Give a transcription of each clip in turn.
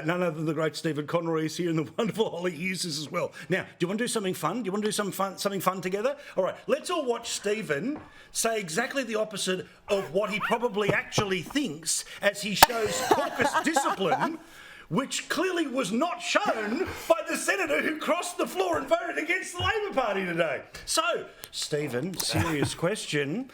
None other than the great Stephen Conroy is here, and the wonderful Holly Hughes is as well. Now, do you want to do something fun? Do you want to do something fun together? All right, let's all watch Stephen say exactly the opposite of what he probably actually thinks as he shows caucus discipline, which clearly was not shown by the senator who crossed the floor and voted against the Labor Party today. So, Stephen, serious question.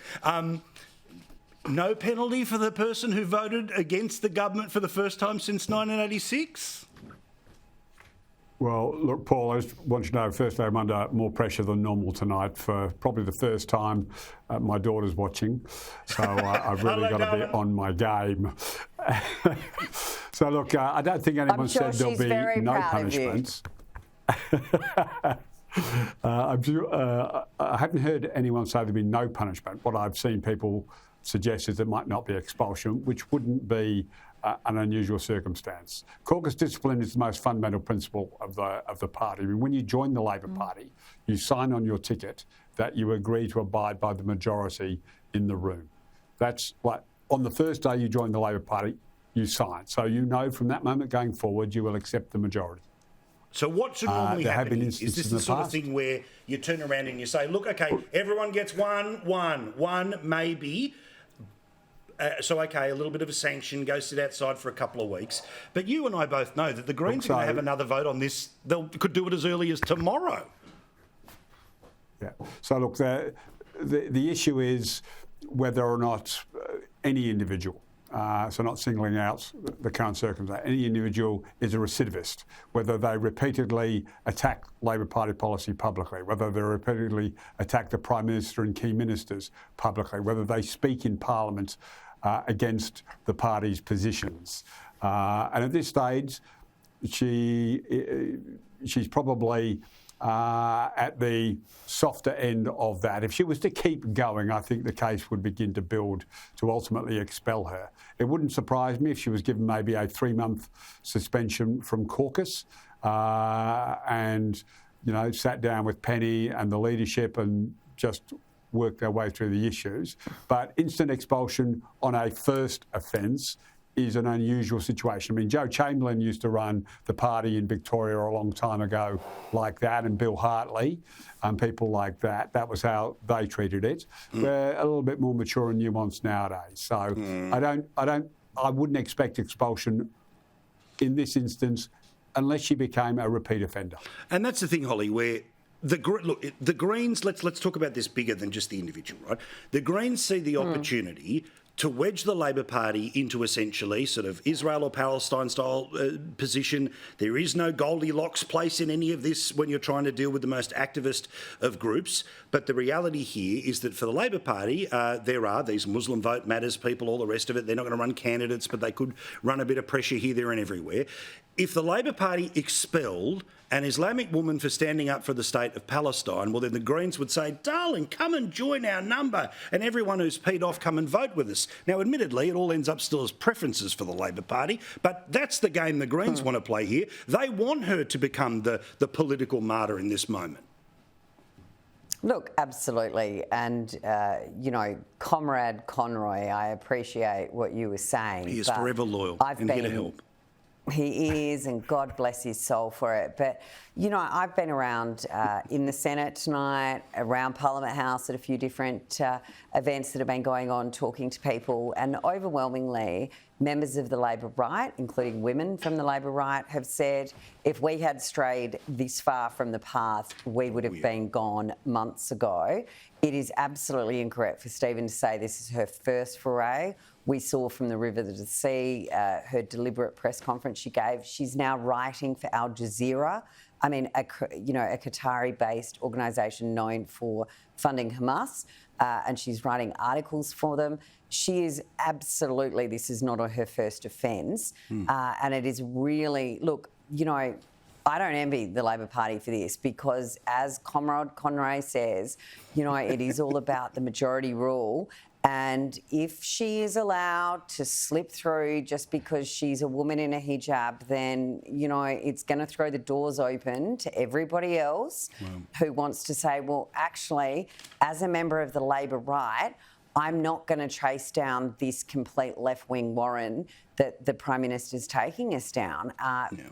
No penalty for the person who voted against the government for the first time since 1986? Well, look, Paul, I just want you to know, firstly, I'm under more pressure than normal tonight for probably the first time. My daughter's watching, so I've really got to be on my game. So, look, I don't think anyone said there'll be no punishments. I haven't heard anyone say there'll be no punishment. What I've seen people suggest is there might not be expulsion, which wouldn't be an unusual circumstance. Caucus discipline is the most fundamental principle of the party. I mean, when you join the Labor Party, you sign on your ticket that you agree to abide by the majority in the room. That's like on the first day you join the Labor Party, you sign. So you know from that moment going forward you will accept the majority. So what should normally happen is this the sort of thing where you turn around and you say, look, OK, everyone gets one maybe. So, OK, a little bit of a sanction, go sit outside for a couple of weeks. But you and I both know that the Greens are going to have another vote on this. They could do it as early as tomorrow. Yeah. So, look, the issue is whether or not any individual, so not singling out the current circumstance, any individual is a recidivist, whether they repeatedly attack Labor Party policy publicly, whether they repeatedly attack the Prime Minister and key ministers publicly, whether they speak in Parliament against the party's positions. And at this stage, she's probably at the softer end of that. If she was to keep going, I think the case would begin to build to ultimately expel her. It wouldn't surprise me if she was given maybe a 3-month suspension from caucus and, you know, sat down with Penny and the leadership and just worked their way through the issues. But instant expulsion on a first offence is an unusual situation. I mean, Joe Chamberlain used to run the party in Victoria a long time ago like that, and Bill Hartley and people like that. That was how they treated it. We're a little bit more mature and nuanced nowadays. So I wouldn't expect expulsion in this instance unless she became a repeat offender. And that's the thing, Holly, where the Greens, let's talk about this bigger than just the individual, right? The Greens see the opportunity to wedge the Labor Party into essentially sort of Israel or Palestine style position. There is no Goldilocks place in any of this when you're trying to deal with the most activist of groups. But the reality here is that for the Labor Party, there are these Muslim vote matters people, all the rest of it. They're not going to run candidates, but they could run a bit of pressure here, there and everywhere. If the Labor Party expelled an Islamic woman for standing up for the state of Palestine, well, then the Greens would say, darling, come and join our number, and everyone who's peed off, come and vote with us. Now, admittedly, it all ends up still as preferences for the Labor Party, but that's the game the Greens want to play here. They want her to become the political martyr in this moment. Look, absolutely. And, you know, Comrade Conroy, I appreciate what you were saying. He is forever loyal and here to help. He is, and God bless his soul for it. But, you know, I've been around in the Senate tonight, around Parliament House at a few different events that have been going on, talking to people, and overwhelmingly members of the Labor right, including women from the Labor right, have said if we had strayed this far from the path, we would have been gone months ago. It is absolutely incorrect for Stephen to say this is her first foray. We saw from the river to the sea her deliberate press conference she gave. She's now writing for Al Jazeera. I mean, a Qatari-based organisation known for funding Hamas, and she's writing articles for them. She is absolutely, this is not her first offence, and it is really, look, you know, I don't envy the Labor Party for this because, as Comrade Conroy says, you know, it is all about the majority rule. And if she is allowed to slip through just because she's a woman in a hijab, then, you know, it's going to throw the doors open to everybody else who wants to say, well, actually, as a member of the Labor right, I'm not going to chase down this complete left-wing Warren that the Prime Minister's taking us down.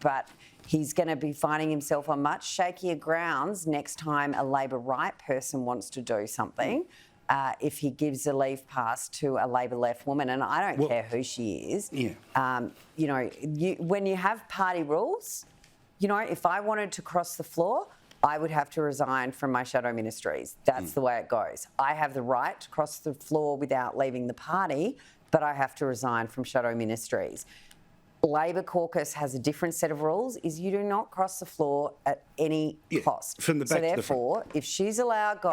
But he's going to be finding himself on much shakier grounds next time a Labor right person wants to do something. If he gives a leave pass to a Labor left woman, and I don't care who she is. When you have party rules, if I wanted to cross the floor, I would have to resign from my shadow ministries. That's the way it goes. I have the right to cross the floor without leaving the party, but I have to resign from shadow ministries. Labor caucus has a different set of rules, is you do not cross the floor at any cost. From the back so therefore, if she's allowed go,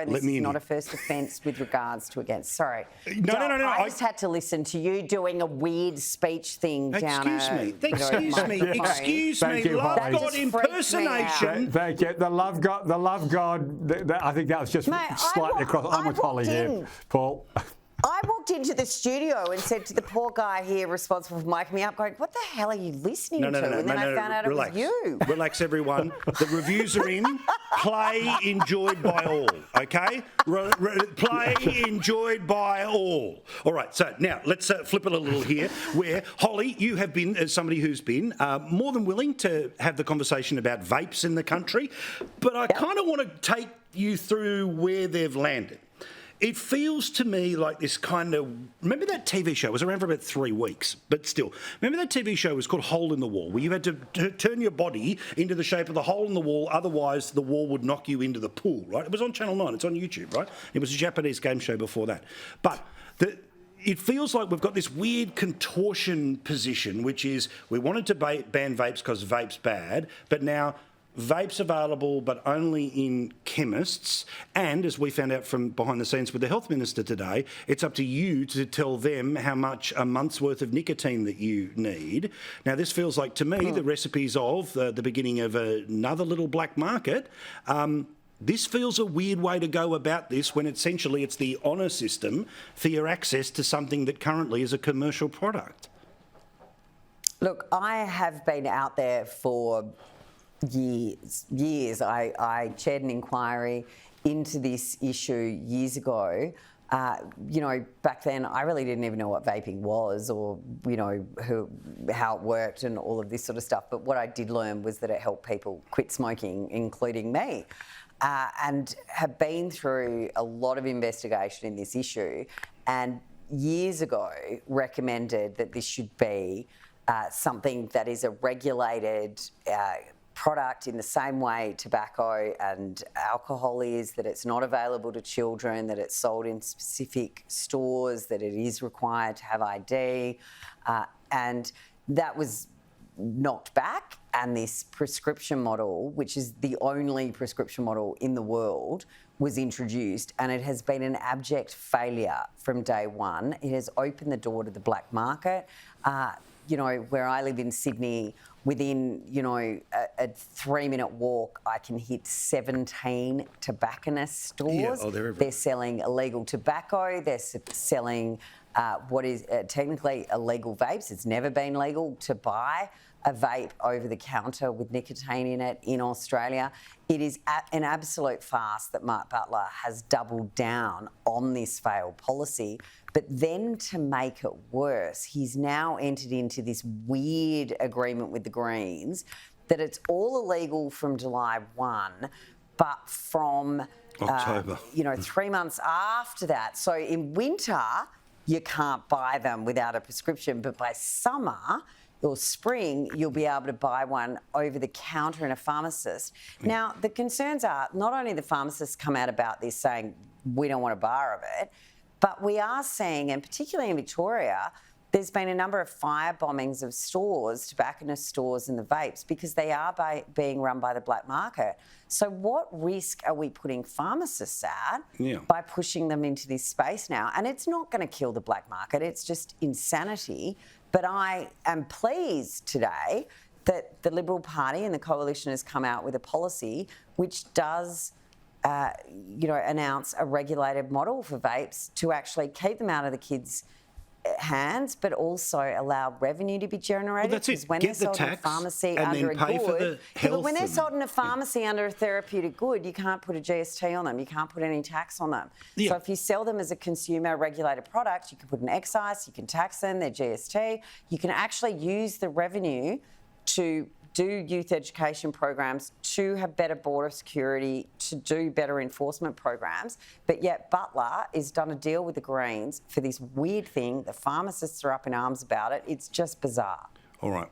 this is not a first offence with regards to against. Sorry. No. I just had to listen to you doing a weird speech thing down Excuse me. Love God impersonation. Thank you. The love God. I think that was just slightly across. I'm with Holly here, Paul. I walked into the studio and said to the poor guy here responsible for miking me up, going, what the hell are you listening to? And then I found out it was you. Relax, everyone. The reviews are in. Play enjoyed by all, okay? Play enjoyed by all. All right, so now let's flip it a little here, where, Holly, you have been, as somebody who's been more than willing to have the conversation about vapes in the country, but I kind of want to take you through where they've landed. It feels to me like this kind of... Remember that TV show? It was around for about 3 weeks, but still. Remember that TV show was called Hole in the Wall, where you had to turn your body into the shape of the hole in the wall, otherwise the wall would knock you into the pool, right? It was on Channel 9. It's on YouTube, right? It was a Japanese game show before that. But it feels like we've got this weird contortion position, which is we wanted to ban vapes because vape's bad, but now... Vapes available, but only in chemists. And as we found out from behind the scenes with the health minister today, it's up to you to tell them how much a month's worth of nicotine that you need. Now, this feels like, to me, the recipes of the beginning of another little black market. This feels a weird way to go about this when essentially it's the honour system for your access to something that currently is a commercial product. Look, I have been out there for... years. I chaired an inquiry into this issue years ago. Back then I really didn't even know what vaping was or, how it worked and all of this sort of stuff. But what I did learn was that it helped people quit smoking, including me, and have been through a lot of investigation in this issue, and years ago recommended that this should be something that is a regulated product in the same way tobacco and alcohol is, that it's not available to children, that it's sold in specific stores, that it is required to have ID, and that was knocked back, and this prescription model, which is the only prescription model in the world, was introduced, and it has been an abject failure from day one. It has opened the door to the black market. Where I live in Sydney, within, a 3-minute walk, I can hit 17 tobacconist stores. They're selling illegal tobacco. They're selling what is technically illegal vapes. It's never been legal to buy a vape over the counter with nicotine in it in Australia. It is an absolute farce that Mark Butler has doubled down on this failed policy. But then to make it worse, he's now entered into this weird agreement with the Greens that it's all illegal from July 1, but from October. 3 months after that. So in winter, you can't buy them without a prescription, but by summer or spring, you'll be able to buy one over the counter in a pharmacist. Now, the concerns are not only the pharmacists come out about this saying, we don't want a bar of it, but we are seeing, and particularly in Victoria, there's been a number of fire bombings of stores, tobacconist stores and the vapes, because they are being run by the black market. So what risk are we putting pharmacists at by pushing them into this space now? And it's not going to kill the black market. It's just insanity. But I am pleased today that the Liberal Party and the Coalition has come out with a policy which does announce a regulated model for vapes to actually keep them out of the kids' hands, but also allow revenue to be generated. that's it. Because when Get they're the sold in a tax pharmacy and under then a pay for good, the but health when they're and- sold in a pharmacy under a therapeutic good, you can't put a GST on them. You can't put any tax on them. Yeah. So if you sell them as a consumer regulated product, you can put an excise, you can tax them, their GST. You can actually use the revenue to do youth education programs, to have better border security, to do better enforcement programs. But yet Butler has done a deal with the Greens for this weird thing. The pharmacists are up in arms about it. It's just bizarre. All right.